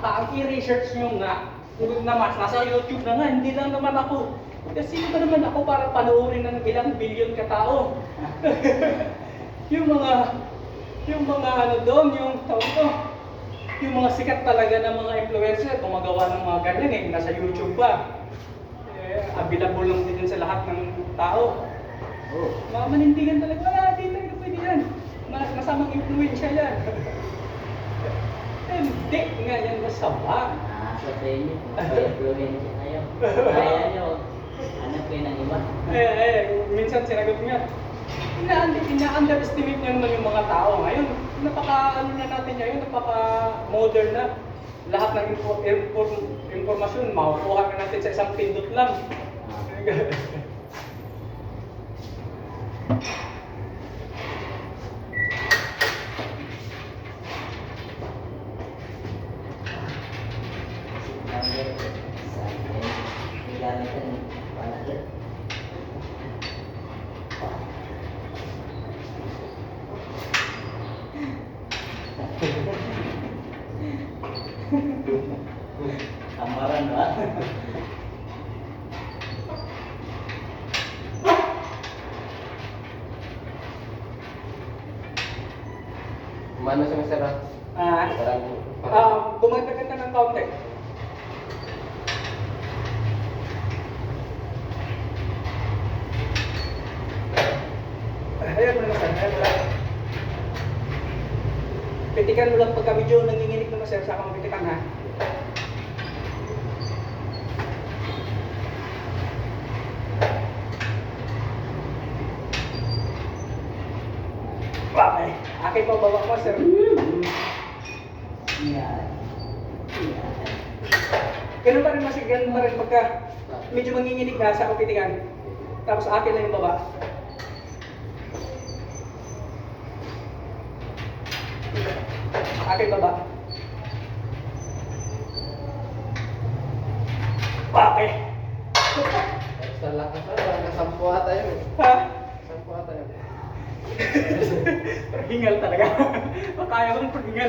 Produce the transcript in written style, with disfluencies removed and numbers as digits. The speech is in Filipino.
ang i-research nyo nga, naman, nasa YouTube na nga, hindi lang naman ako. Kasi sino ba naman ako para panoorin ng ilang bilyon katao? yung mga ano doon, yung tawag ko, yung mga sikat talaga ng mga influencer, gumagawa ng mga ganyan eh, nasa YouTube pa. Available lang din sa lahat ng tao. Mga manindigan talaga, wala, di talaga pwede yan. Masamang influensya yan. Hindi nga yan masama. Sa inyo, influensya kayo. Kaya nyo, hanapin ang iba. Minsan sinagot niya, ina-underestimate niya naman yung mga tao. Ngayon, napaka-ano na natin ngayon, napaka-modern na. Lahat ng informasyon, makukuha na natin sa isang pindot lang. Kamaran ba? Mana sa masarap? Bumagdagan ka ng kaunti. Ayun mo naman, ayun mo lang. Pitikan mo lang pagka medyo nanginginig naman sir, saka mapitikan ha. Okay, akin pa baba mo sir. Yan. Ganun pa rin ganun pa rin pagka medyo manginginig na sa pitikan. Tapos akin lang yung baba. Akin baba. Okay. Sa lakas na, parang kasampu ata yun eh. Ha? Sampu ata yun. Hingal talaga. Makaya ko ng paghingal.